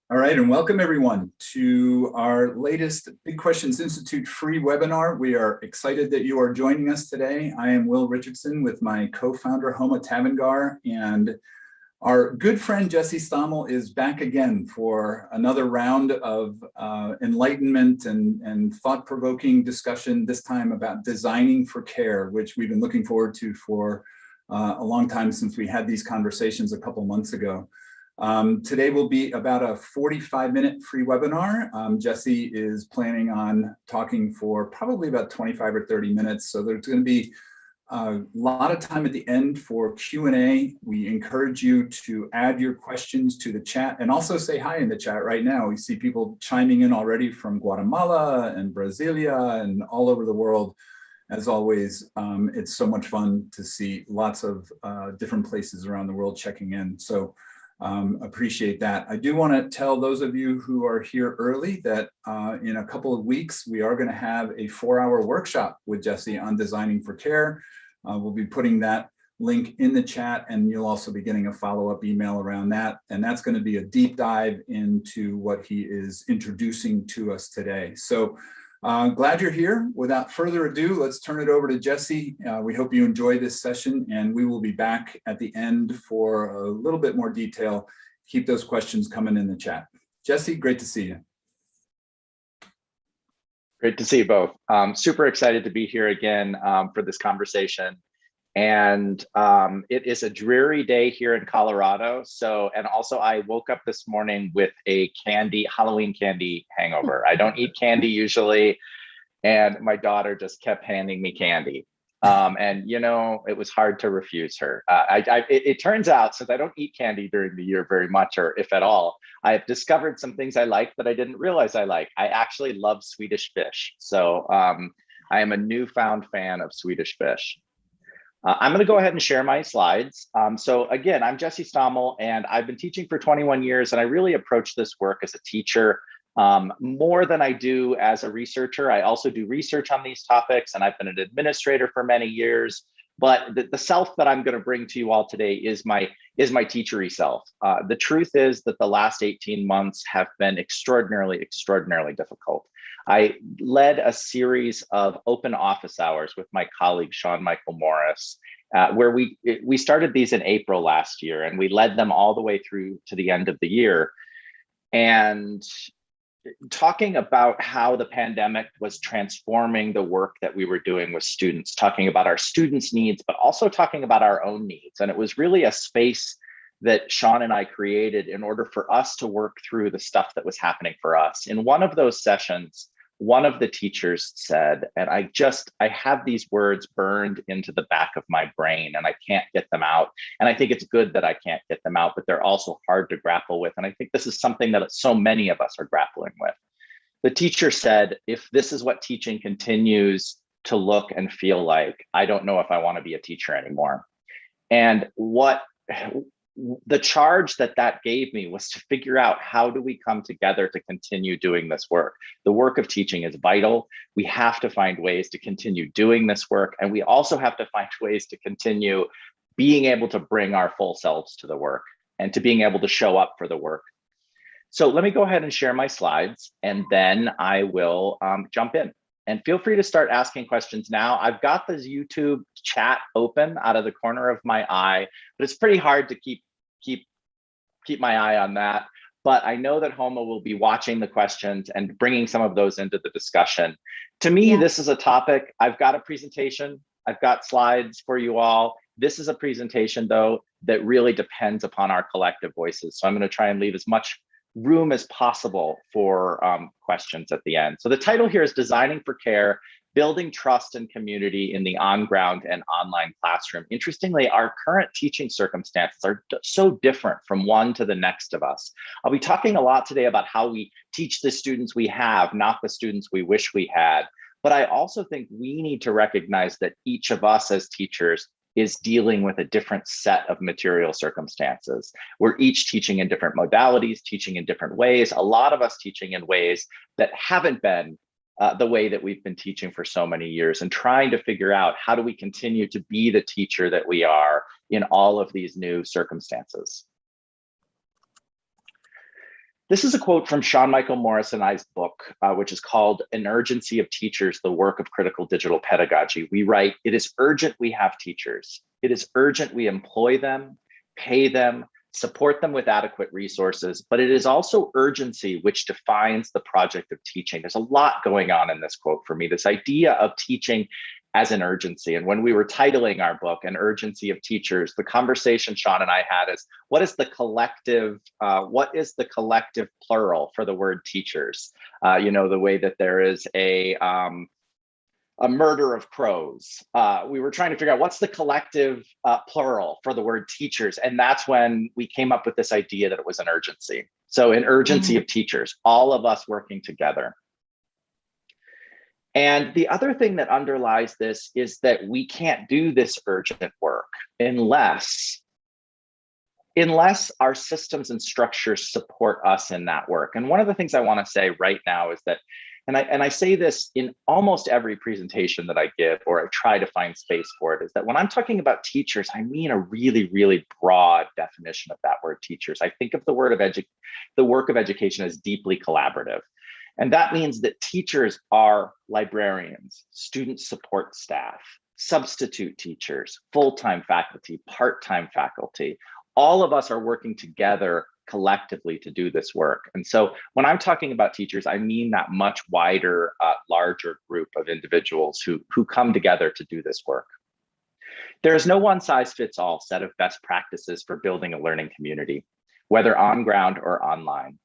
All right, and welcome everyone to our latest Big Questions Institute free webinar. We are excited that you are joining us today. I am Will Richardson with my co-founder Homa Tavangar, and our good friend Jesse Stommel is back again for another round of enlightenment and thought-provoking discussion, this time about designing for care, which we've been looking forward to for a long time since we had these conversations a couple months ago. Today will be about a 45-minute free webinar. Jesse is planning on talking for probably about 25 or 30 minutes. So there's going to be a lot of time at the end for Q&A. We encourage you to add your questions to the chat and also say hi in the chat right now. We see people chiming in already from Guatemala and Brasilia and all over the world. As always, it's so much fun to see lots of different places around the world checking in. So appreciate that. I do want to tell those of you who are here early that in a couple of weeks, we are going to have a 4-hour workshop with Jesse on designing for care. We'll be putting that link in the chat, and you'll also be getting a follow-up email around that. And that's going to be a deep dive into what he is introducing to us today. So glad you're here. Without further ado, let's turn it over to Jesse. We hope you enjoy this session, and we will be back at the end for a little bit more detail. Keep those questions coming in the chat. Jesse, great to see you. Great to see you both. Super excited to be here again for this conversation. And it is a dreary day here in Colorado. And also I woke up this morning with a Halloween candy hangover. I don't eat candy usually. And my daughter just kept handing me candy. And you know, it was hard to refuse her. It turns out, since I don't eat candy during the year very much, or if at all, I've discovered some things I like that I didn't realize I like. I actually love Swedish fish. So I am a newfound fan of Swedish fish. I'm going to go ahead and share my slides. So again, I'm Jesse Stommel, and I've been teaching for 21 years, and I really approach this work as a teacher more than I do as a researcher. I also do research on these topics, and I've been an administrator for many years. But the self that I'm going to bring to you all today is my teachery self. The truth is that the last 18 months have been extraordinarily difficult. I led a series of open office hours with my colleague, Sean Michael Morris, where we started these in April last year, and we led them all the way through to the end of the year. And talking about how the pandemic was transforming the work that we were doing with students, talking about our students' needs, but also talking about our own needs. And it was really a space that Sean and I created in order for us to work through the stuff that was happening for us. In one of those sessions, one of the teachers said, and I have these words burned into the back of my brain and I can't get them out. And I think it's good that I can't get them out, but they're also hard to grapple with. And I think this is something that so many of us are grappling with. The teacher said, if this is what teaching continues to look and feel like, I don't know if I want to be a teacher anymore. And the charge that gave me was to figure out, how do we come together to continue doing this work? The work of teaching is vital. We have to find ways to continue doing this work. And we also have to find ways to continue being able to bring our full selves to the work and to being able to show up for the work. So let me go ahead and share my slides, and then I will jump in. And feel free to start asking questions now. I've got this YouTube chat open out of the corner of my eye, but it's pretty hard to keep my eye on that. But I know that Homa will be watching the questions and bringing some of those into the discussion. To me, This is a topic. I've got a presentation. I've got slides for you all. This is a presentation, though, that really depends upon our collective voices. So I'm going to try and leave as much room as possible for questions at the end. So the title here is Designing for Care, Building Trust and Community in the On-Ground and Online Classroom. Interestingly, our current teaching circumstances are so different from one to the next of us. I'll be talking a lot today about how we teach the students we have, not the students we wish we had. But I also think we need to recognize that each of us as teachers is dealing with a different set of material circumstances. We're each teaching in different modalities, teaching in different ways, a lot of us teaching in ways that haven't been the way that we've been teaching for so many years, and trying to figure out, how do we continue to be the teacher that we are in all of these new circumstances? This is a quote from Sean Michael Morris and I's book, which is called An Urgency of Teachers, the Work of Critical Digital Pedagogy. We write, "It is urgent we have teachers. It is urgent we employ them, pay them, support them with adequate resources, but it is also urgency which defines the project of teaching." There's a lot going on in this quote for me, this idea of teaching as an urgency. And when we were titling our book, An Urgency of Teachers, the conversation Sean and I had is, what is the collective plural for the word teachers? The way that there is a murder of crows. We were trying to figure out what's the collective plural for the word teachers. And that's when we came up with this idea that it was an urgency. So an urgency of teachers, all of us working together. And the other thing that underlies this is that we can't do this urgent work unless our systems and structures support us in that work. And one of the things I want to say right now is that, and I say this in almost every presentation that I give, or I try to find space for it, is that when I'm talking about teachers, I mean a really, really broad definition of that word teachers. I think of the work of education as deeply collaborative. And that means that teachers are librarians, student support staff, substitute teachers, full-time faculty, part-time faculty. All of us are working together collectively to do this work. And so when I'm talking about teachers, I mean that much wider, larger group of individuals who come together to do this work. There is no one-size-fits-all set of best practices for building a learning community, whether on ground or online.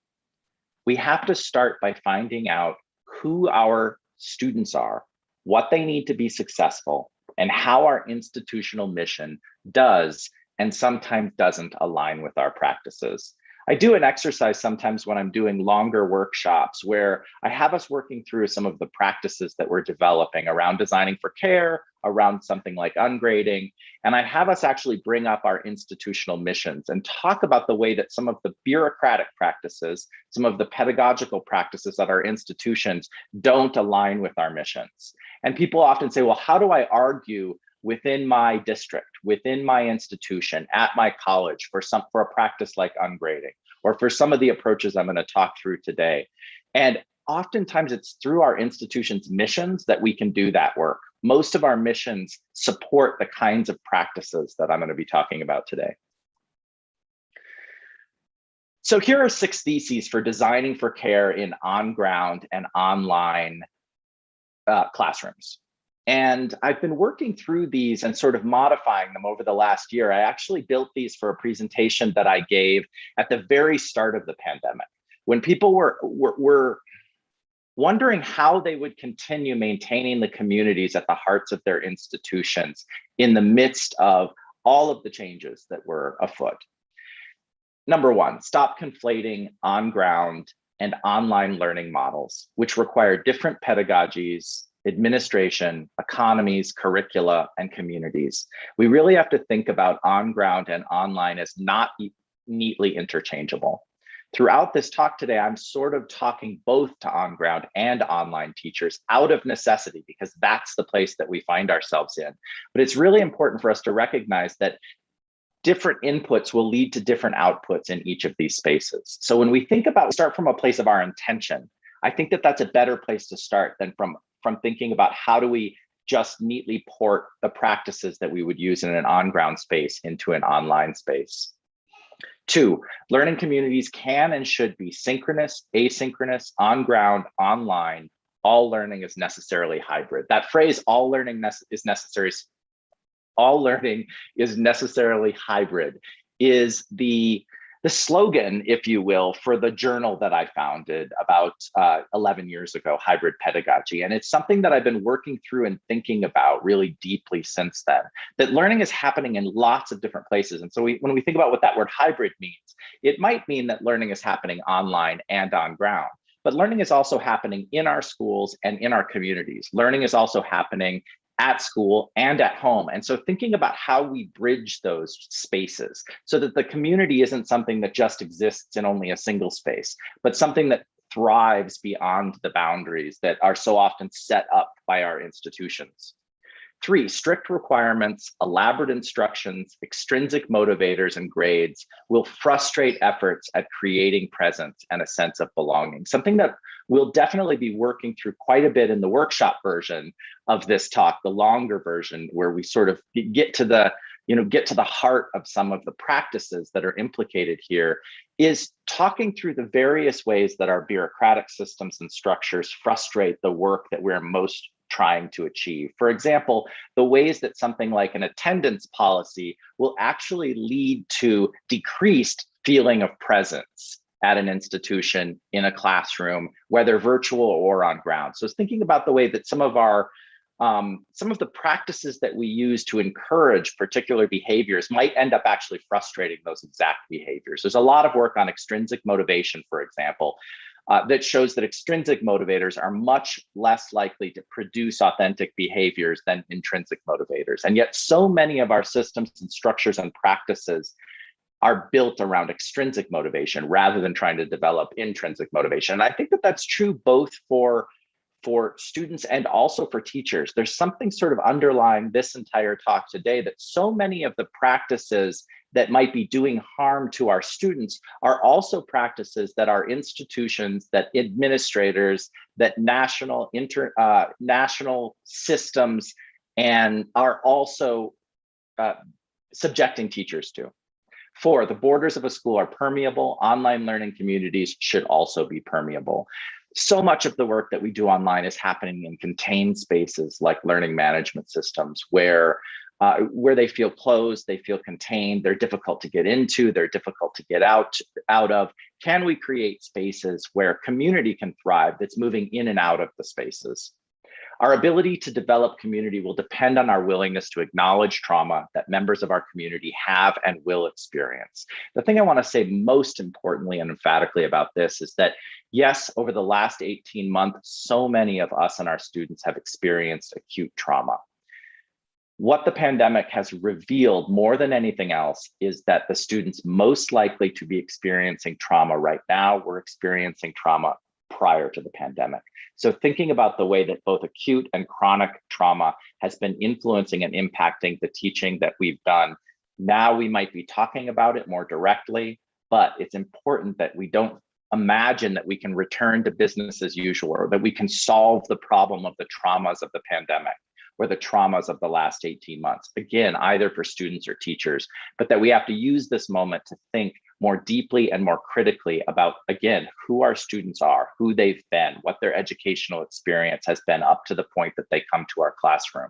We have to start by finding out who our students are, what they need to be successful, and how our institutional mission does and sometimes doesn't align with our practices. I do an exercise sometimes when I'm doing longer workshops where I have us working through some of the practices that we're developing around designing for care, around something like ungrading, and I have us actually bring up our institutional missions and talk about the way that some of the bureaucratic practices, some of the pedagogical practices at our institutions don't align with our missions. And people often say, well, how do I argue within my district, within my institution, at my college for a practice like ungrading, or for some of the approaches I'm going to talk through today? And oftentimes it's through our institution's missions that we can do that work. Most of our missions support the kinds of practices that I'm going to be talking about today. So here are 6 theses for designing for care in on-ground and online classrooms. And I've been working through these and sort of modifying them over the last year. I actually built these for a presentation that I gave at the very start of the pandemic, when people were wondering how they would continue maintaining the communities at the hearts of their institutions in the midst of all of the changes that were afoot. Number 1, stop conflating on-ground and online learning models, which require different pedagogies, administration, economies, curricula, and communities. We really have to think about on-ground and online as not neatly interchangeable. Throughout this talk today, I'm sort of talking both to on-ground and online teachers out of necessity, because that's the place that we find ourselves in. But it's really important for us to recognize that different inputs will lead to different outputs in each of these spaces. So when we start from a place of our intention, I think that that's a better place to start than from thinking about how do we just neatly port the practices that we would use in an on-ground space into an online space. 2, learning communities can and should be synchronous, asynchronous, on-ground, online. All learning is necessarily hybrid. That phrase, all learning is necessarily hybrid, is the slogan, if you will, for the journal that I founded about 11 years ago, Hybrid Pedagogy. And it's something that I've been working through and thinking about really deeply since then, that learning is happening in lots of different places. And so when we think about what that word hybrid means, it might mean that learning is happening online and on ground, but learning is also happening in our schools and in our communities. Learning is also happening at school and at home. And so thinking about how we bridge those spaces so that the community isn't something that just exists in only a single space, but something that thrives beyond the boundaries that are so often set up by our institutions. 3, strict requirements, elaborate instructions, extrinsic motivators, and grades will frustrate efforts at creating presence and a sense of belonging. Something that we'll definitely be working through quite a bit in the workshop version of this talk, the longer version, where we sort of get to the heart of some of the practices that are implicated here, is talking through the various ways that our bureaucratic systems and structures frustrate the work that we're most trying to achieve. For example, the ways that something like an attendance policy will actually lead to decreased feeling of presence at an institution, in a classroom, whether virtual or on ground. So it's thinking about the way that some of the practices that we use to encourage particular behaviors might end up actually frustrating those exact behaviors. There's a lot of work on extrinsic motivation, for example, that shows that extrinsic motivators are much less likely to produce authentic behaviors than intrinsic motivators. And yet so many of our systems and structures and practices are built around extrinsic motivation rather than trying to develop intrinsic motivation. And I think that that's true both for students and also for teachers. There's something sort of underlying this entire talk today, that so many of the practices that might be doing harm to our students are also practices that our institutions, that administrators, that national systems, and are also subjecting teachers to. 4, the borders of a school are permeable. Online learning communities should also be permeable. So much of the work that we do online is happening in contained spaces like learning management systems, where they feel closed, they feel contained, they're difficult to get into, they're difficult to get out of. Can we create spaces where community can thrive, that's moving in and out of the spaces? Our ability to develop community will depend on our willingness to acknowledge trauma that members of our community have and will experience. The thing I want to say most importantly and emphatically about this is that, yes, over the last 18 months, so many of us and our students have experienced acute trauma. What the pandemic has revealed more than anything else is that the students most likely to be experiencing trauma right now were experiencing trauma prior to the pandemic. So thinking about the way that both acute and chronic trauma has been influencing and impacting the teaching that we've done, now we might be talking about it more directly, but it's important that we don't imagine that we can return to business as usual, or that we can solve the problem of the traumas of the pandemic or the traumas of the last 18 months, again, either for students or teachers, but that we have to use this moment to think more deeply and more critically about, again, who our students are, who they've been, what their educational experience has been up to the point that they come to our classroom,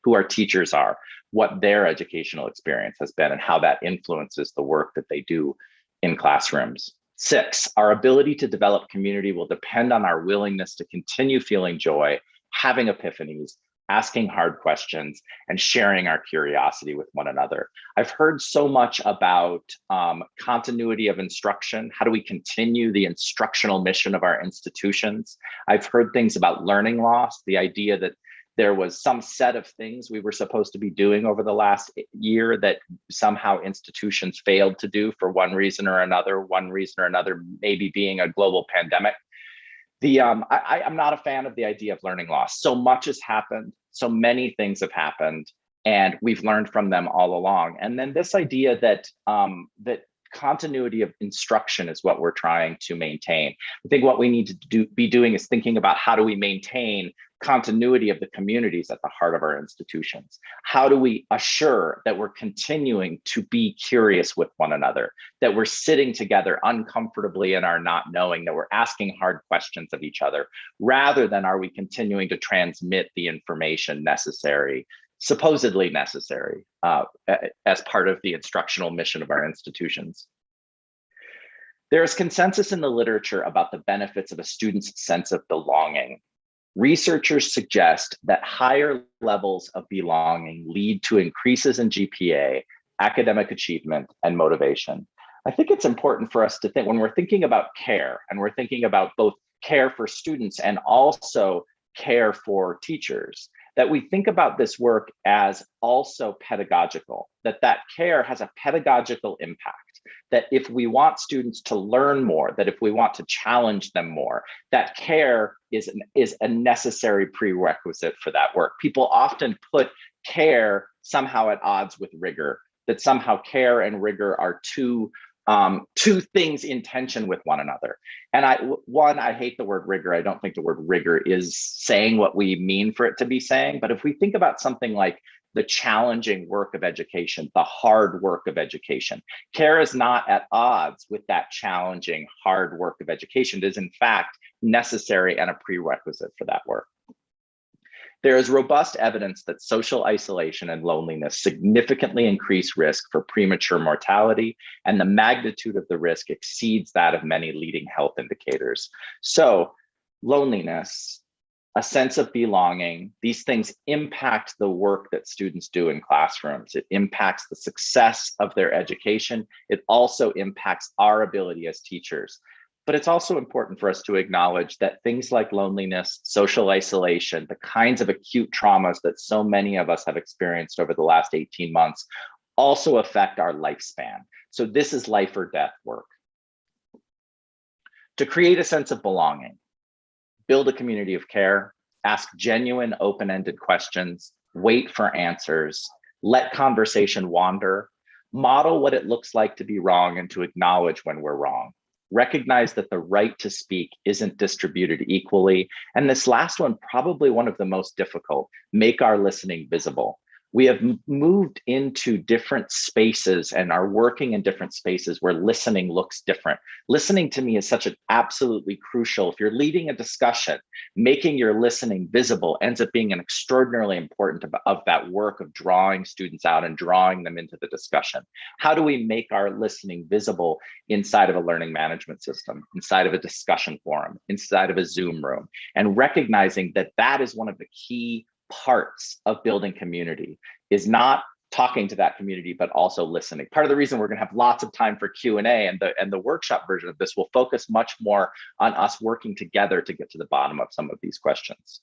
who our teachers are, what their educational experience has been, and how that influences the work that they do in classrooms. 6, our ability to develop community will depend on our willingness to continue feeling joy, having epiphanies, asking hard questions, and sharing our curiosity with one another. I've heard so much about continuity of instruction. How do we continue the instructional mission of our institutions? I've heard things about learning loss, the idea that there was some set of things we were supposed to be doing over the last year that somehow institutions failed to do for one reason or another maybe being a global pandemic. I'm not a fan of the idea of learning loss. So much has happened, so many things have happened, and we've learned from them all along. And then this idea that continuity of instruction is what we're trying to maintain. I think what we need to be doing is thinking about how do we maintain continuity of the communities at the heart of our institutions? How do we assure that we're continuing to be curious with one another, that we're sitting together uncomfortably in our not knowing, that we're asking hard questions of each other, rather than are we continuing to transmit the information necessary, supposedly necessary, as part of the instructional mission of our institutions? There is consensus in the literature about the benefits of a student's sense of belonging. Researchers suggest that higher levels of belonging lead to increases in GPA, academic achievement, and motivation. I think it's important for us to think, when we're thinking about care, and we're thinking about both care for students and also care for teachers, that we think about this work as also pedagogical, that care has a pedagogical impact, that if we want students to learn more, that if we want to challenge them more, that care is a necessary prerequisite for that work. People often put care somehow at odds with rigor, that somehow care and rigor are two things in tension with one another. And I hate the word rigor. I don't think the word rigor is saying what we mean for it to be saying. But if we think about something like the challenging work of education, the hard work of education, care is not at odds with that challenging, hard work of education. It is in fact necessary and a prerequisite for that work. There is robust evidence that social isolation and loneliness significantly increase risk for premature mortality, and the magnitude of the risk exceeds that of many leading health indicators. So, loneliness, a sense of belonging, these things impact the work that students do in classrooms. It impacts the success of their education. It also impacts our ability as teachers. But it's also important for us to acknowledge that things like loneliness, social isolation, the kinds of acute traumas that so many of us have experienced over the last 18 months also affect our lifespan. So this is life or death work. To create a sense of belonging, build a community of care, ask genuine, open-ended questions, wait for answers, let conversation wander, model what it looks like to be wrong and to acknowledge when we're wrong. Recognize that the right to speak isn't distributed equally. And this last one, probably one of the most difficult, make our listening visible. We have moved into different spaces and are working in different spaces where listening looks different. Listening to me is such an absolutely crucial. If you're leading a discussion, making your listening visible ends up being an extraordinarily important of that work of drawing students out and drawing them into the discussion. How do we make our listening visible inside of a learning management system, inside of a discussion forum, inside of a Zoom room, and recognizing that that is one of the key parts of building community, is not talking to that community, but also listening. Part of the reason we're going to have lots of time for Q&A and the workshop version of this will focus much more on us working together to get to the bottom of some of these questions.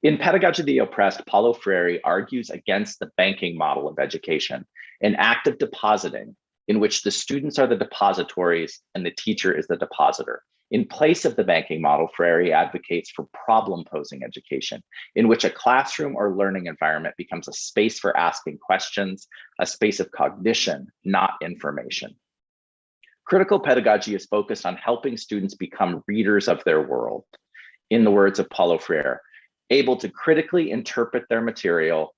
In Pedagogy of the Oppressed, Paulo Freire argues against the banking model of education, an act of depositing in which the students are the depositories and the teacher is the depositor. In place of the banking model, Freire advocates for problem-posing education, in which a classroom or learning environment becomes a space for asking questions, a space of cognition, not information. Critical pedagogy is focused on helping students become readers of their world, in the words of Paulo Freire, able to critically interpret their material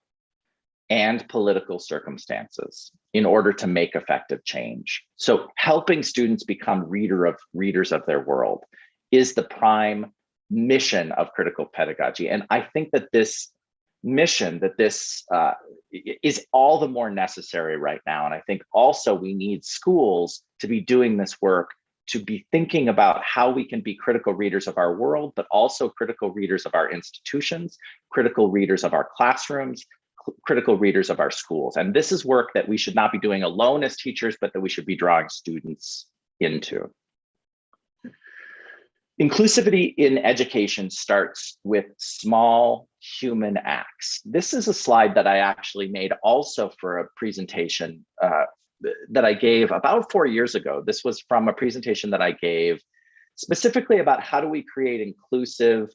and political circumstances in order to make effective change. So helping students become readers of their world is the prime mission of critical pedagogy. And I think that this mission, that this is all the more necessary right now. And I think also we need schools to be doing this work, to be thinking about how we can be critical readers of our world, but also critical readers of our institutions, critical readers of our classrooms, critical readers of our schools. And this is work that we should not be doing alone as teachers, but that we should be drawing students into. Inclusivity in education starts with small human acts. This is a slide that I actually made also for a presentation that I gave about 4 years ago. This was from a presentation that I gave specifically about how do we create inclusive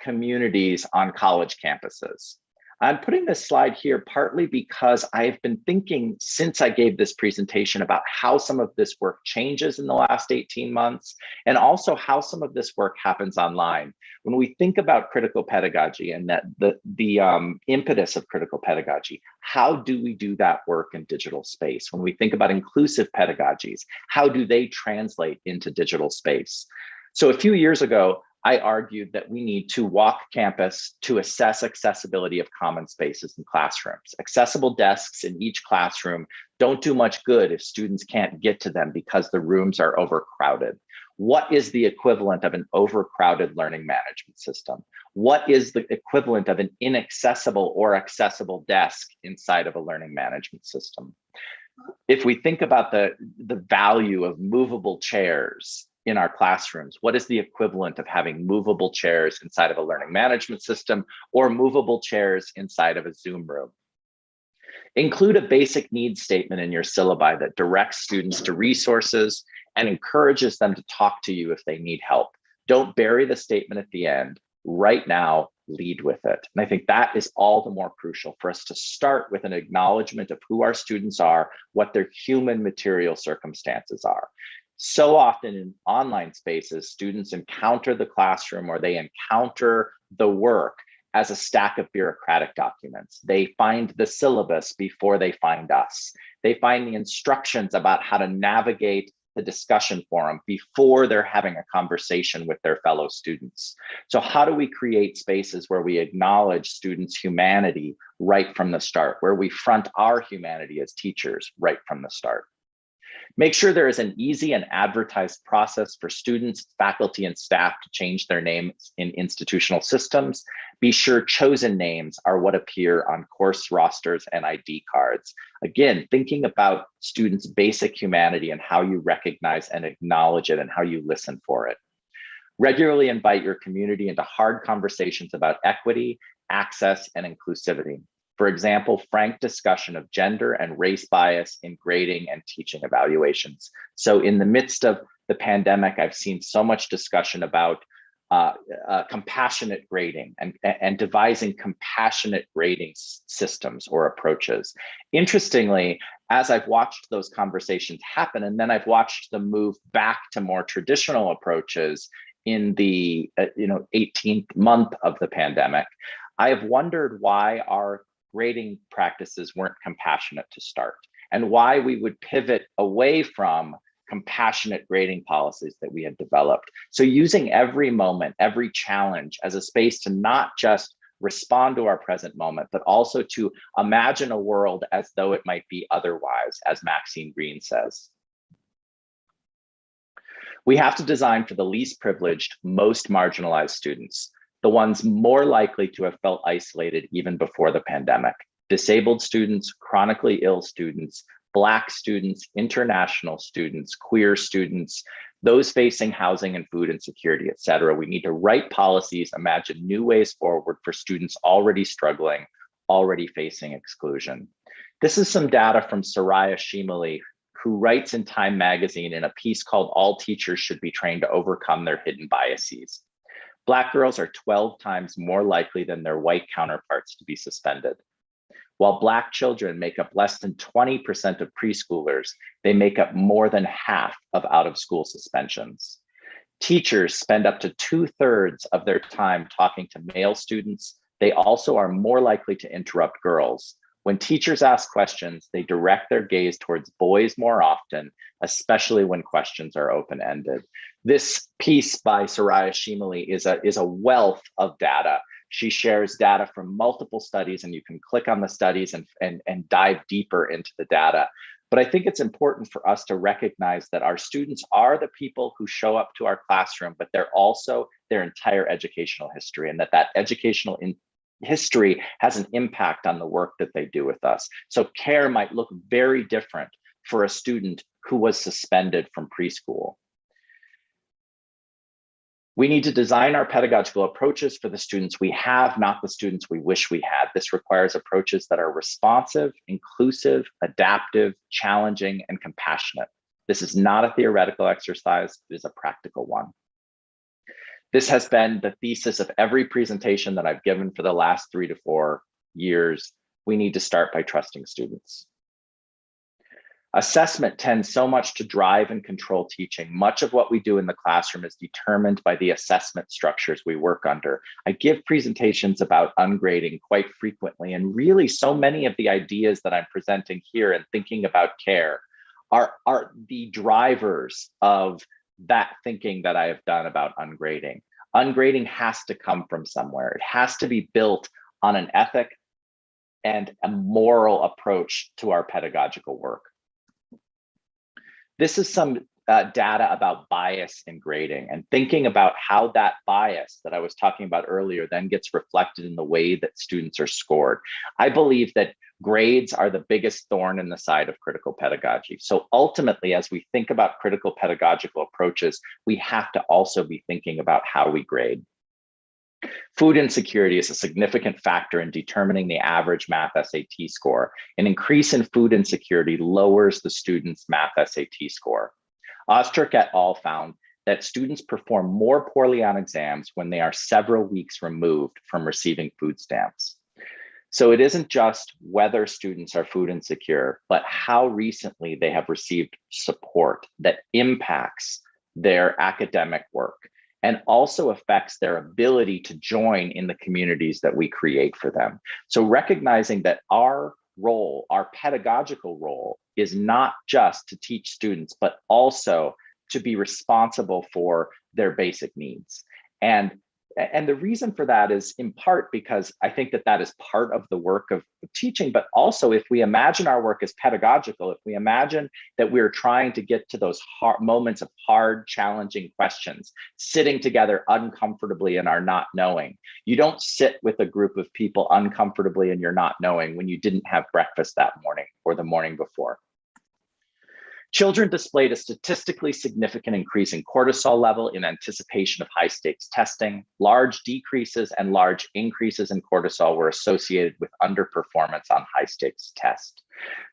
communities on college campuses. I'm putting this slide here partly because I've been thinking since I gave this presentation about how some of this work changes in the last 18 months, and also how some of this work happens online. When we think about critical pedagogy and that the impetus of critical pedagogy, how do we do that work in digital space? When we think about inclusive pedagogies, how do they translate into digital space? So a few years ago, I argued that we need to walk campus to assess accessibility of common spaces in classrooms. Accessible desks in each classroom don't do much good if students can't get to them because the rooms are overcrowded. What is the equivalent of an overcrowded learning management system? What is the equivalent of an inaccessible or accessible desk inside of a learning management system? If we think about the value of movable chairs in our classrooms, what is the equivalent of having movable chairs inside of a learning management system or movable chairs inside of a Zoom room? Include a basic needs statement in your syllabi that directs students to resources and encourages them to talk to you if they need help. Don't bury the statement at the end. Right now, lead with it. And I think that is all the more crucial for us to start with an acknowledgement of who our students are, what their human material circumstances are. So often in online spaces, students encounter the classroom or they encounter the work as a stack of bureaucratic documents. They find the syllabus before they find us. They find the instructions about how to navigate the discussion forum before they're having a conversation with their fellow students. So how do we create spaces where we acknowledge students' humanity right from the start, where we front our humanity as teachers right from the start? Make sure there is an easy and advertised process for students, faculty, and staff to change their names in institutional systems. Be sure chosen names are what appear on course rosters and ID cards. Again, thinking about students' basic humanity and how you recognize and acknowledge it and how you listen for it. Regularly invite your community into hard conversations about equity, access, and inclusivity. For example, frank discussion of gender and race bias in grading and teaching evaluations. So in the midst of the pandemic, I've seen so much discussion about compassionate grading and devising compassionate grading systems or approaches. Interestingly, as I've watched those conversations happen, and then I've watched them move back to more traditional approaches in the 18th month of the pandemic, I have wondered why our grading practices weren't compassionate to start, and why we would pivot away from compassionate grading policies that we had developed. So using every moment, every challenge as a space to not just respond to our present moment, but also to imagine a world as though it might be otherwise, as Maxine Green says. We have to design for the least privileged, most marginalized students, the ones more likely to have felt isolated even before the pandemic. Disabled students, chronically ill students, Black students, international students, queer students, those facing housing and food insecurity, et cetera. We need to write policies, imagine new ways forward for students already struggling, already facing exclusion. This is some data from Soraya Shimali, who writes in Time magazine in a piece called "All Teachers Should Be Trained to Overcome Their Hidden Biases." Black girls are 12 times more likely than their white counterparts to be suspended. While Black children make up less than 20% of preschoolers, they make up more than half of out-of-school suspensions. Teachers spend up to 2/3 of their time talking to male students. They also are more likely to interrupt girls. When teachers ask questions, they direct their gaze towards boys more often, especially when questions are open-ended. This piece by Soraya Shimali is a wealth of data. She shares data from multiple studies, and you can click on the studies and dive deeper into the data. But I think it's important for us to recognize that our students are the people who show up to our classroom, but they're also their entire educational history, and that educational history has an impact on the work that they do with us. So care might look very different for a student who was suspended from preschool. We need to design our pedagogical approaches for the students we have, not the students we wish we had. This requires approaches that are responsive, inclusive, adaptive, challenging, and compassionate. This is not a theoretical exercise, it is a practical one. This has been the thesis of every presentation that I've given for the last 3 to 4 years. We need to start by trusting students. Assessment tends so much to drive and control teaching. Much of what we do in the classroom is determined by the assessment structures we work under. I give presentations about ungrading quite frequently, and really so many of the ideas that I'm presenting here and thinking about care are the drivers of that thinking that I have done about ungrading. Ungrading has to come from somewhere. It has to be built on an ethic and a moral approach to our pedagogical work. This is some data about bias in grading, and thinking about how that bias that I was talking about earlier then gets reflected in the way that students are scored. I believe that grades are the biggest thorn in the side of critical pedagogy. So ultimately, as we think about critical pedagogical approaches, we have to also be thinking about how we grade. Food insecurity is a significant factor in determining the average math SAT score. An increase in food insecurity lowers the student's math SAT score. Ostrich et al. Found that students perform more poorly on exams when they are several weeks removed from receiving food stamps. So it isn't just whether students are food insecure, but how recently they have received support that impacts their academic work and also affects their ability to join in the communities that we create for them. So recognizing that our role, our pedagogical role, is not just to teach students, but also to be responsible for their basic needs. And the reason for that is in part because I think that that is part of the work of teaching, but also if we imagine our work as pedagogical, if we imagine that we're trying to get to those moments of hard, challenging questions, sitting together uncomfortably in our not knowing. You don't sit with a group of people uncomfortably in your not knowing when you didn't have breakfast that morning or the morning before. Children displayed a statistically significant increase in cortisol level in anticipation of high stakes testing. Large decreases and large increases in cortisol were associated with underperformance on high stakes tests.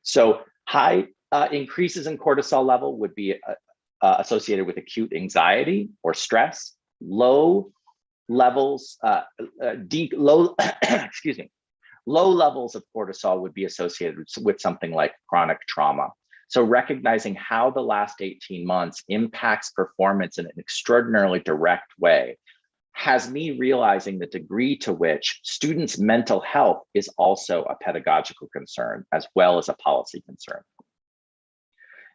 So high increases in cortisol level would be associated with acute anxiety or stress. Low levels, excuse me, low levels of cortisol would be associated with something like chronic trauma. So recognizing how the last 18 months impacts performance in an extraordinarily direct way has me realizing the degree to which students' mental health is also a pedagogical concern as well as a policy concern.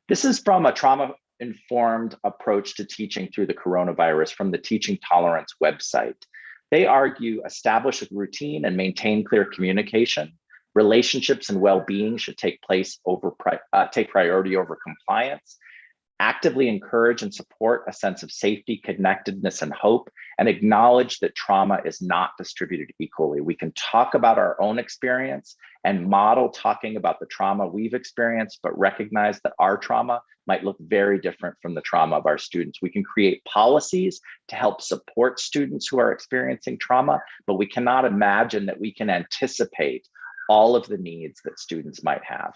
This is from a trauma-informed approach to teaching through the coronavirus from the Teaching Tolerance website. They argue establish a routine and maintain clear communication. Relationships and well-being should take priority over compliance. Actively encourage and support a sense of safety, connectedness, and hope, and acknowledge that trauma is not distributed equally. We can talk about our own experience and model talking about the trauma we've experienced, but recognize that our trauma might look very different from the trauma of our students. We can create policies to help support students who are experiencing trauma, but we cannot imagine that we can anticipate all of the needs that students might have.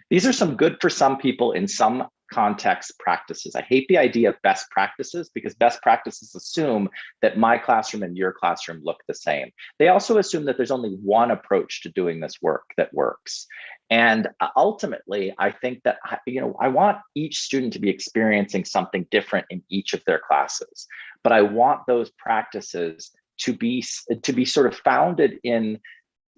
These are some good for some people in some contexts practices. I hate the idea of best practices because best practices assume that my classroom and your classroom look the same. They also assume that there's only one approach to doing this work that works. And ultimately, I think that I want each student to be experiencing something different in each of their classes, but I want those practices to be sort of founded in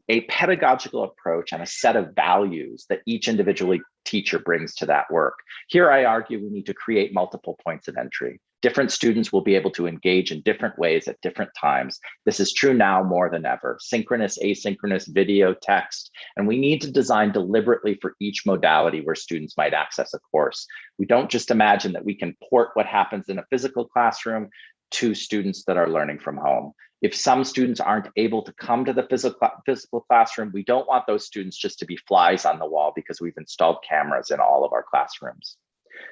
a pedagogical approach and a set of values that each individual teacher brings to that work. Here I argue we need to create multiple points of entry. Different students will be able to engage in different ways at different times. This is true now more than ever. Synchronous, asynchronous, video, text, and we need to design deliberately for each modality where students might access a course. We don't just imagine that we can port what happens in a physical classroom to students that are learning from home. If some students aren't able to come to the physical classroom, we don't want those students just to be flies on the wall because we've installed cameras in all of our classrooms.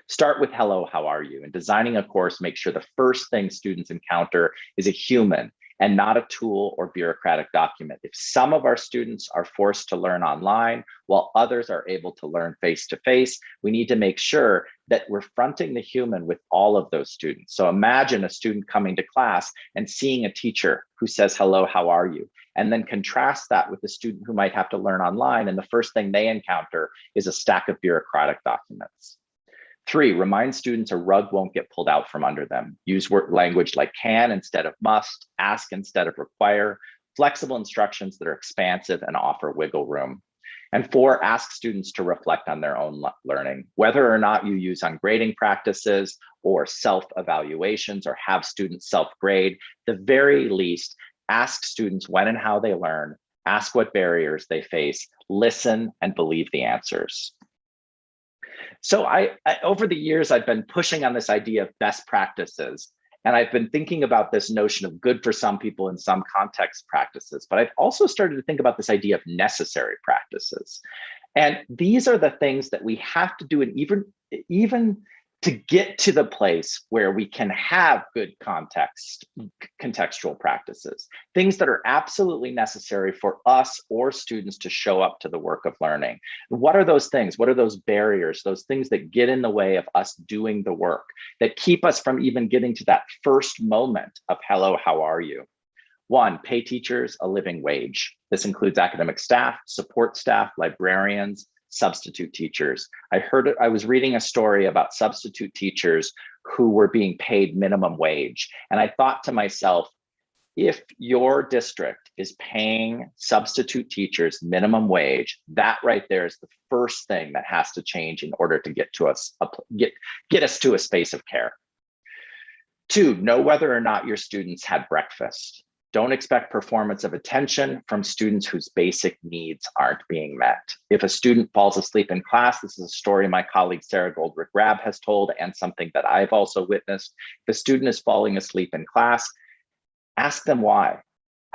Start with hello, how are you? And designing a course, make sure the first thing students encounter is a human and not a tool or bureaucratic document. If some of our students are forced to learn online while others are able to learn face-to-face, we need to make sure that we're fronting the human with all of those students. So imagine a student coming to class and seeing a teacher who says, hello, how are you? And then contrast that with a student who might have to learn online and the first thing they encounter is a stack of bureaucratic documents. 3, remind students a rug won't get pulled out from under them. Use language like can instead of must, ask instead of require, flexible instructions that are expansive and offer wiggle room. And 4, ask students to reflect on their own learning. Whether or not you use ungrading practices or self-evaluations or have students self-grade, the very least, ask students when and how they learn, ask what barriers they face, listen and believe the answers. So over the years, I've been pushing on this idea of best practices, and I've been thinking about this notion of good for some people in some context practices, but I've also started to think about this idea of necessary practices. And these are the things that we have to do, and even to get to the place where we can have good contextual practices, things that are absolutely necessary for us or students to show up to the work of learning. What are those things? What are those barriers, those things that get in the way of us doing the work, that keep us from even getting to that first moment of hello, how are you? One, pay teachers a living wage. This includes academic staff, support staff, librarians, substitute teachers. I was reading a story about substitute teachers who were being paid minimum wage. And I thought to myself, if your district is paying substitute teachers minimum wage, that right there is the first thing that has to change in order to get us to a space of care. Two, know whether or not your students had breakfast. Don't expect performance of attention from students whose basic needs aren't being met. If a student falls asleep in class, this is a story my colleague Sarah Goldrick-Rab has told and something that I've also witnessed. If a student is falling asleep in class, ask them why.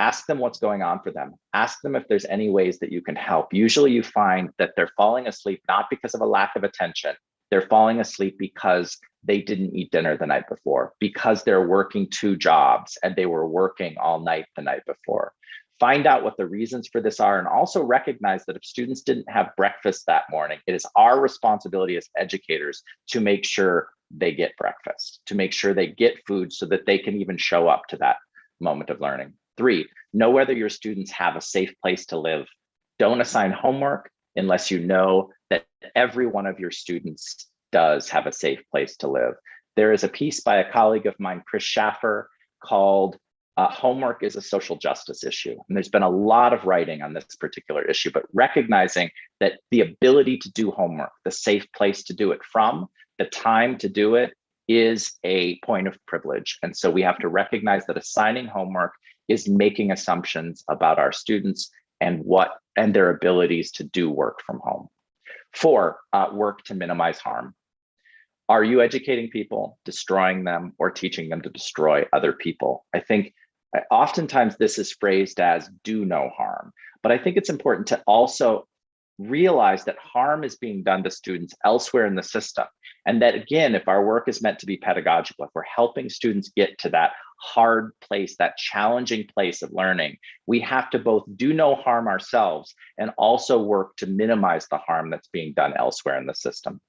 Ask them what's going on for them. Ask them if there's any ways that you can help. Usually you find that they're falling asleep not because of a lack of attention. They're falling asleep because they didn't eat dinner the night before, because they're working 2 jobs and they were working all night the night before. Find out what the reasons for this are, and also recognize that if students didn't have breakfast that morning, it is our responsibility as educators to make sure they get breakfast, to make sure they get food so that they can even show up to that moment of learning. 3, know whether your students have a safe place to live. Don't assign homework unless you know that every one of your students does have a safe place to live. There is a piece by a colleague of mine, Chris Schaffer, called Homework is a Social Justice Issue. And there's been a lot of writing on this particular issue, but recognizing that the ability to do homework, the safe place to do it from, the time to do it is a point of privilege. And so we have to recognize that assigning homework is making assumptions about our students and their abilities to do work from home. 4, work to minimize harm. Are you educating people, destroying them, or teaching them to destroy other people? I think oftentimes this is phrased as do no harm, but I think it's important to also realize that harm is being done to students elsewhere in the system. And that again, if our work is meant to be pedagogical, if we're helping students get to that hard place, that challenging place of learning, we have to both do no harm ourselves and also work to minimize the harm that's being done elsewhere in the system.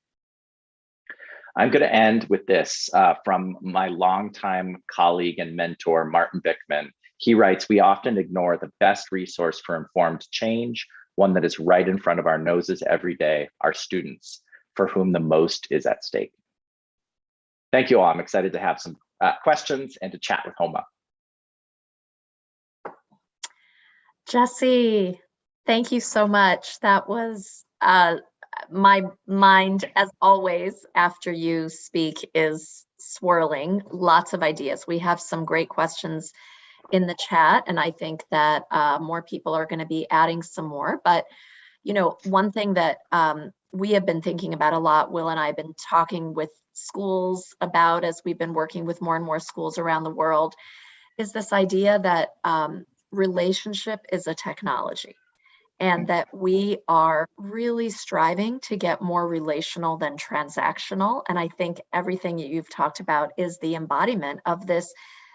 I'm going to end with this from my longtime colleague and mentor, Martin Bickman. He writes, "We often ignore the best resource for informed change, one that is right in front of our noses every day, our students, for whom the most is at stake." Thank you all. I'm excited to have some questions and to chat with Homa. Jesse, thank you so much. That was my mind, as always, after you speak, is swirling. Lots of ideas. We have some great questions in the chat, and I think that more people are going to be adding some more. But, you know, one thing that we have been thinking about a lot, Will and I have been talking with schools about as we've been working with more and more schools around the world, is this idea that relationship is a technology, and that we are really striving to get more relational than transactional. And I think everything that you've talked about is the embodiment of this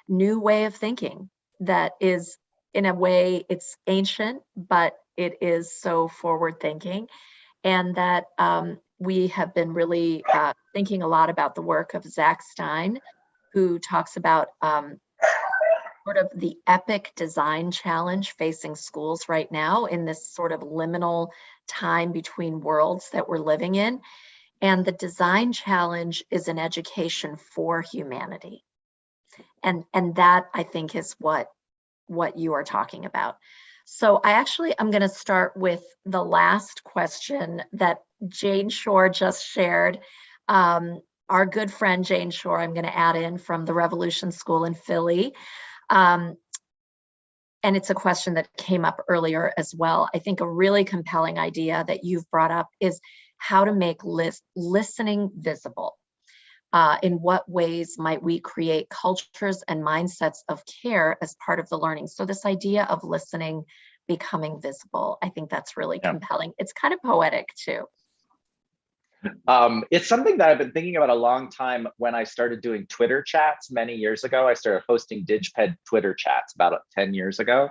new way of thinking that is, in a way, it's ancient, but it is so forward thinking. And that we have been really thinking a lot about the work of Zach Stein, who talks about sort of the epic design challenge facing schools right now in this sort of liminal time between worlds that we're living in. And the design challenge is an education for humanity. And that, I think, is what you are talking about. So I'm going to start with the last question that Jane Shore just shared. Our good friend Jane Shore, I'm going to add in, from the Revolution School in Philly. And it's a question that came up earlier as well. I think a really compelling idea that you've brought up is how to make listening visible. In what ways might we create cultures and mindsets of care as part of the learning? So this idea of listening becoming visible, I think that's really compelling. It's kind of poetic too. It's something that I've been thinking about a long time. When I started doing Twitter chats many years ago, I started hosting DigPed Twitter chats about 10 years ago.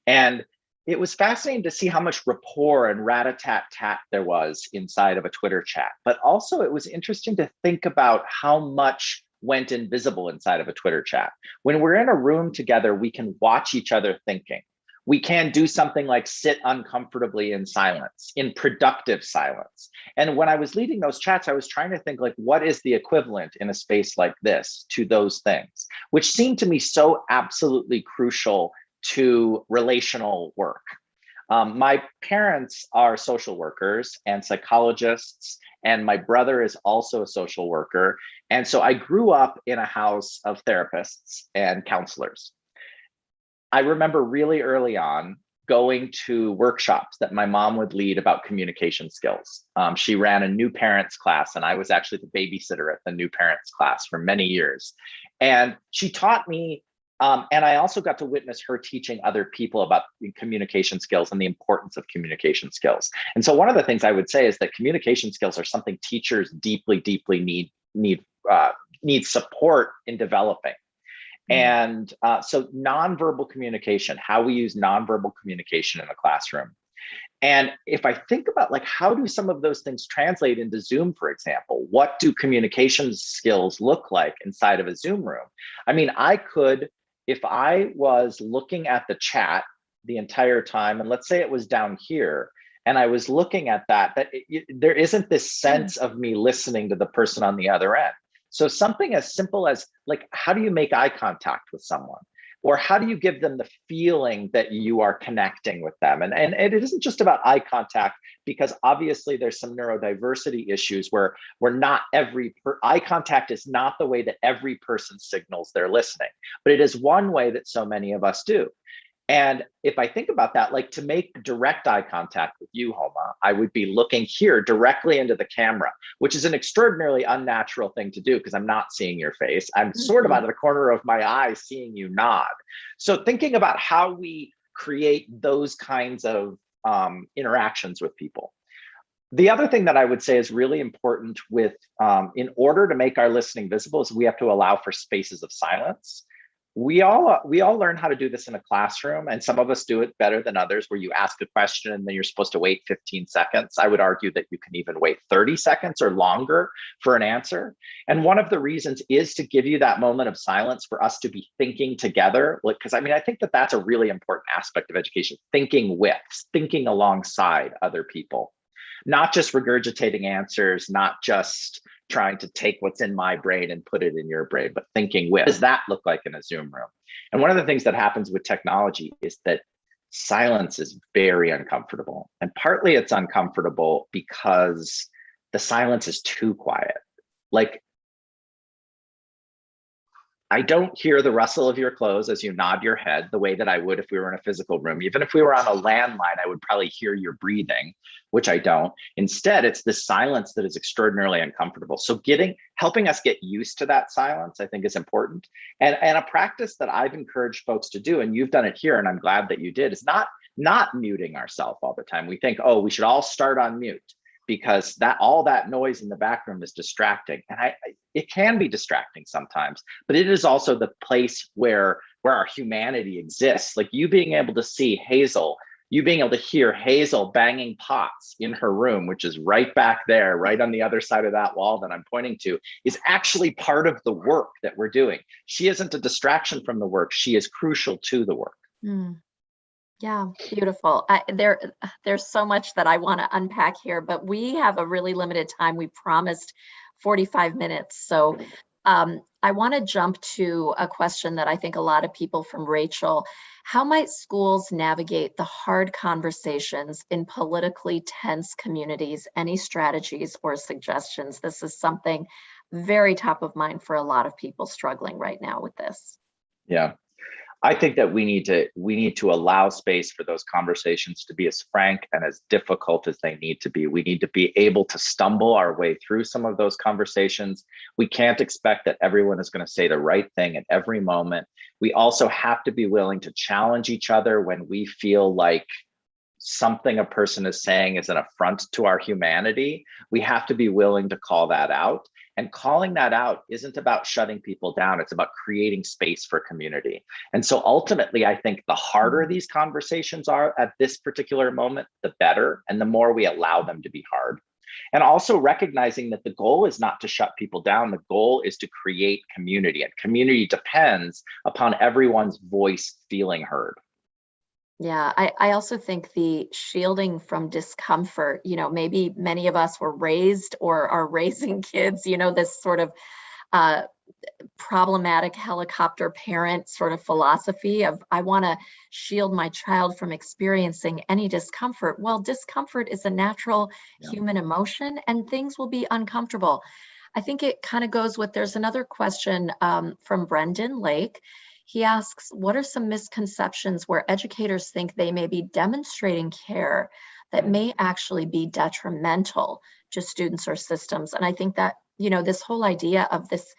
And it was fascinating to see how much rapport and rat-a-tat-tat there was inside of a Twitter chat. But also it was interesting to think about how much went invisible inside of a Twitter chat. When we're in a room together, we can watch each other thinking. We can do something like sit uncomfortably in silence, in productive silence. And when I was leading those chats, I was trying to think like, what is the equivalent in a space like this to those things, which seemed to me so absolutely crucial to relational work. My parents are social workers and psychologists, and my brother is also a social worker. And so I grew up in a house of therapists and counselors. I remember really early on going to workshops that my mom would lead about communication skills. She ran a new parents class, and I was actually the babysitter at the new parents class for many years. And she taught me, and I also got to witness her teaching other people about communication skills and the importance of communication skills. And so one of the things I would say is that communication skills are something teachers deeply, deeply need support in developing. And so nonverbal communication, how we use nonverbal communication in a classroom. And if I think about like, how do some of those things translate into Zoom, for example? What do communication skills look like inside of a Zoom room? I mean, I could, if I was looking at the chat the entire time, and let's say it was down here, and I was looking at that there isn't this sense of me listening to the person on the other end. So something as simple as like, how do you make eye contact with someone? Or how do you give them the feeling that you are connecting with them? And it isn't just about eye contact, because obviously there's some neurodiversity issues where eye contact is not the way that every person signals they're listening, but it is one way that so many of us do. And if I think about that, like to make direct eye contact with you, Homa, I would be looking here directly into the camera, which is an extraordinarily unnatural thing to do because I'm not seeing your face. I'm sort of out of the corner of my eye seeing you nod. So thinking about how we create those kinds of interactions with people. The other thing that I would say is really important with, in order to make our listening visible, is we have to allow for spaces of silence. We all learn how to do this in a classroom, and some of us do it better than others, where you ask a question and then you're supposed to wait 15 seconds. I would argue that you can even wait 30 seconds or longer for an answer. And one of the reasons is to give you that moment of silence for us to be thinking together. Because I mean, I think that that's a really important aspect of education, thinking alongside other people, not just regurgitating answers, not just trying to take what's in my brain and put it in your brain, but thinking with. What does that look like in a Zoom room? And one of the things that happens with technology is that silence is very uncomfortable. And partly it's uncomfortable because the silence is too quiet. Like, I don't hear the rustle of your clothes as you nod your head the way that I would if we were in a physical room. Even if we were on a landline, I would probably hear your breathing, which I don't. Instead, it's this silence that is extraordinarily uncomfortable. So helping us get used to that silence, I think, is important. And a practice that I've encouraged folks to do, and you've done it here, and I'm glad that you did, is not muting ourselves all the time. We think, oh, we should all start on mute, because all that noise in the background is distracting. And it can be distracting sometimes, but it is also the place where our humanity exists. Like you being able to see Hazel, you being able to hear Hazel banging pots in her room, which is right back there, right on the other side of that wall that I'm pointing to, is actually part of the work that we're doing. She isn't a distraction from the work. She is crucial to the work. Mm. Yeah, beautiful. There's so much that I want to unpack here, but we have a really limited time. We promised 45 minutes. So I want to jump to a question that I think a lot of people from Rachel. How might schools navigate the hard conversations in politically tense communities? Any strategies or suggestions? This is something very top of mind for a lot of people struggling right now with this. Yeah. I think that we need to allow space for those conversations to be as frank and as difficult as they need to be. We need to be able to stumble our way through some of those conversations. We can't expect that everyone is going to say the right thing at every moment. We also have to be willing to challenge each other when we feel like something a person is saying is an affront to our humanity, we have to be willing to call that out. And calling that out isn't about shutting people down, it's about creating space for community. And so ultimately, I think the harder these conversations are at this particular moment, the better, and the more we allow them to be hard. And also recognizing that the goal is not to shut people down, the goal is to create community, and community depends upon everyone's voice feeling heard. Yeah, I also think the shielding from discomfort, maybe many of us were raised or are raising kids, this sort of uh, problematic helicopter parent sort of philosophy of, I want to shield my child from experiencing any discomfort. Well, discomfort is a natural human emotion, and things will be uncomfortable. I think it kind of goes with, there's another question from Brendan Lake. He asks, what are some misconceptions where educators think they may be demonstrating care that may actually be detrimental to students or systems? And I think that, this whole idea of this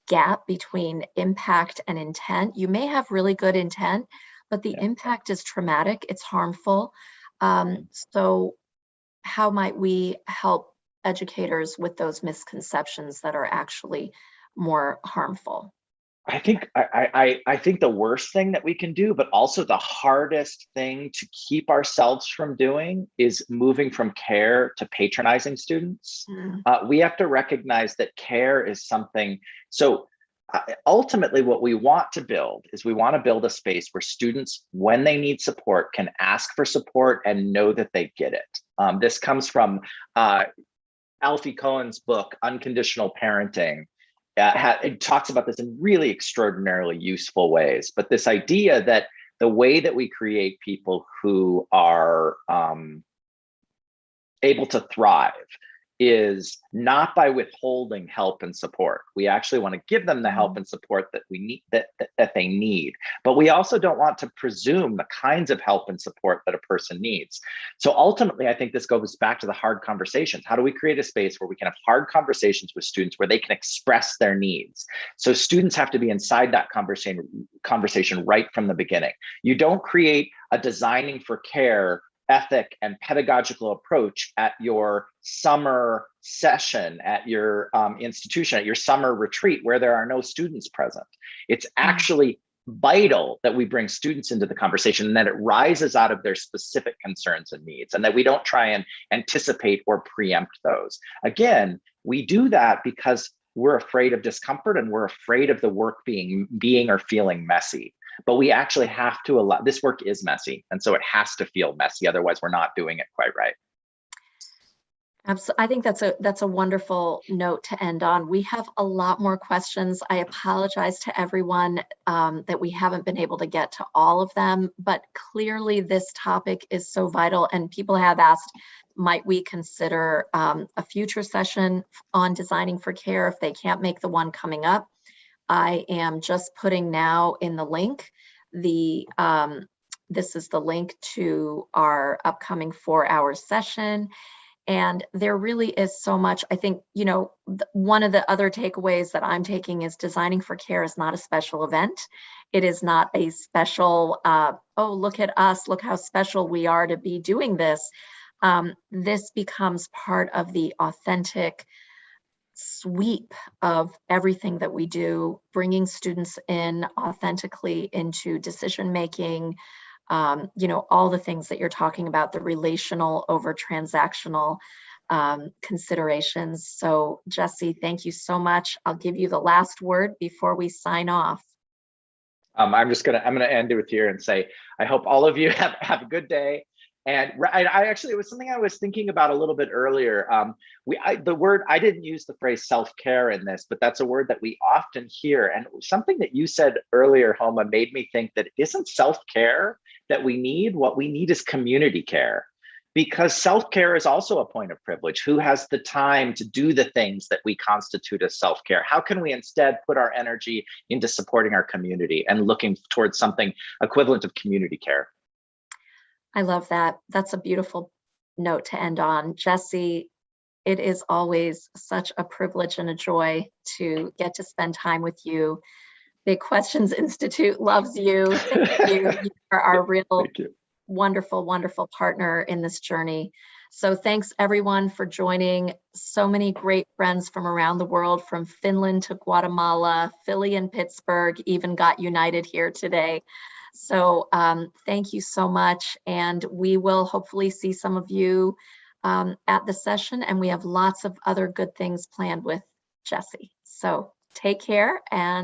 gap between impact and intent, you may have really good intent, but the impact is traumatic, it's harmful. So how might we help educators with those misconceptions that are actually more harmful? I think I think the worst thing that we can do, but also the hardest thing to keep ourselves from doing, is moving from care to patronizing students. We have to recognize that care is something. So ultimately, what we want to build is we want to build a space where students, when they need support, can ask for support and know that they get it. This comes from Alfie Cohen's book, Unconditional Parenting. It talks about this in really extraordinarily useful ways, but this idea that the way that we create people who are able to thrive is not by withholding help and support. We actually want to give them the help and support that we need, that they need. But we also don't want to presume the kinds of help and support that a person needs. So ultimately, I think this goes back to the hard conversations. How do we create a space where we can have hard conversations with students where they can express their needs? So students have to be inside that conversation right from the beginning. You don't create a designing for care ethic and pedagogical approach at your summer session, at your institution, at your summer retreat where there are no students present. It's actually vital that we bring students into the conversation and that it rises out of their specific concerns and needs, and that we don't try and anticipate or preempt those. Again, we do that because we're afraid of discomfort and we're afraid of the work being or feeling messy. But we actually have to allow, this work is messy, and so it has to feel messy. Otherwise, we're not doing it quite right. Absolutely. I think that's a wonderful note to end on. We have a lot more questions. I apologize to everyone that we haven't been able to get to all of them, but clearly this topic is so vital, and people have asked, might we consider a future session on designing for care if they can't make the one coming up? I am just putting now in the link, this is the link to our upcoming 4-hour session. And there really is so much. I think, one of the other takeaways that I'm taking is designing for care is not a special event. It is not a special, oh, look at us, look how special we are to be doing this. This becomes part of the authentic sweep of everything that we do, bringing students in authentically into decision making, all the things that you're talking about, the relational over transactional considerations. So Jesse, thank you so much. I'll give you the last word before we sign off. I'm gonna end it with here and say, I hope all of you have a good day. And I actually, it was something I was thinking about a little bit earlier. I didn't use the phrase self-care in this, but that's a word that we often hear. And something that you said earlier, Homa, made me think that isn't self-care that we need? What we need is community care, because self-care is also a point of privilege. Who has the time to do the things that we constitute as self-care? How can we instead put our energy into supporting our community and looking towards something equivalent of community care? I love that. That's a beautiful note to end on. Jesse, it is always such a privilege and a joy to get to spend time with you. Big Questions Institute loves you. Thank you. You are our real wonderful, wonderful partner in this journey. So thanks everyone for joining. So many great friends from around the world, from Finland to Guatemala, Philly and Pittsburgh even got united here today. So thank you so much. And we will hopefully see some of you at the session, and we have lots of other good things planned with Jesse. So take care and